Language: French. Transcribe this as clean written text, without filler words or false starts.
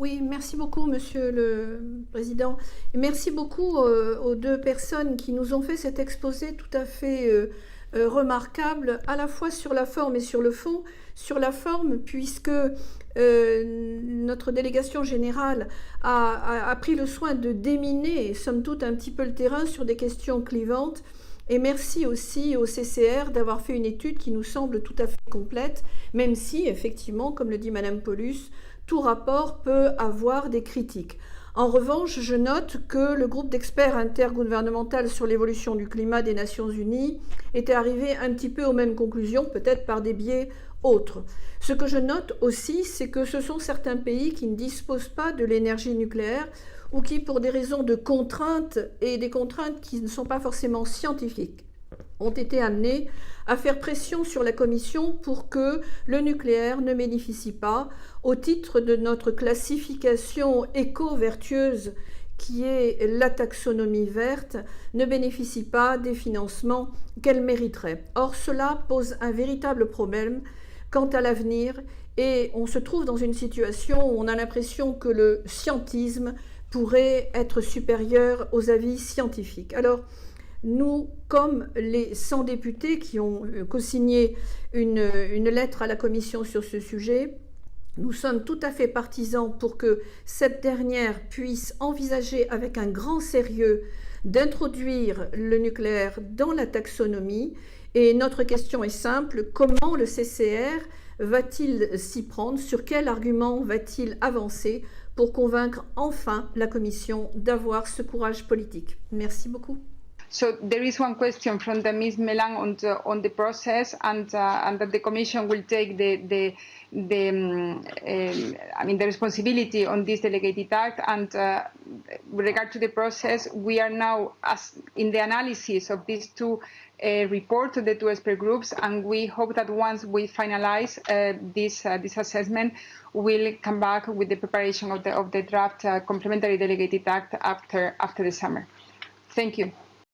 Oui, merci beaucoup, Monsieur le Président. Et merci beaucoup aux deux personnes qui nous ont fait cet exposé tout à fait remarquable, à la fois sur la forme et sur le fond. Sur la forme, puisque notre délégation générale a pris le soin de déminer, somme toute, un petit peu le terrain sur des questions clivantes. Et merci aussi au CCR d'avoir fait une étude qui nous semble tout à fait complète, même si, effectivement, comme le dit Madame Paulus, tout rapport peut avoir des critiques. En revanche, je note que le groupe d'experts intergouvernemental sur l'évolution du climat des Nations Unies était arrivé un petit peu aux mêmes conclusions, peut-être par des biais autres. Ce que je note aussi, c'est que ce sont certains pays qui ne disposent pas de l'énergie nucléaire ou qui, pour des raisons de contraintes et des contraintes qui ne sont pas forcément scientifiques, ont été amenés à faire pression sur la Commission pour que le nucléaire ne bénéficie pas, au titre de notre classification éco-vertueuse qui est la taxonomie verte, ne bénéficie pas des financements qu'elle mériterait. Or, cela pose un véritable problème quant à l'avenir et on se trouve dans une situation où on a l'impression que le scientisme pourrait être supérieur aux avis scientifiques. Alors, nous, comme les 100 députés qui ont co-signé une lettre à la Commission sur ce sujet, nous sommes tout à fait partisans pour que cette dernière puisse envisager avec un grand sérieux d'introduire le nucléaire dans la taxonomie. Et notre question est simple, comment le CCR va-t-il s'y prendre? Sur quel argument va-t-il avancer pour convaincre enfin la Commission d'avoir ce courage politique? Merci beaucoup. So there is one question from the Ms. Melan on the process, and that the Commission will take the responsibility on this delegated act. And with regard to the process, we are now in the analysis of these two reports of the two expert groups, and we hope that once we finalize this assessment, we'll come back with the preparation of the draft complementary delegated act after the summer. Thank you.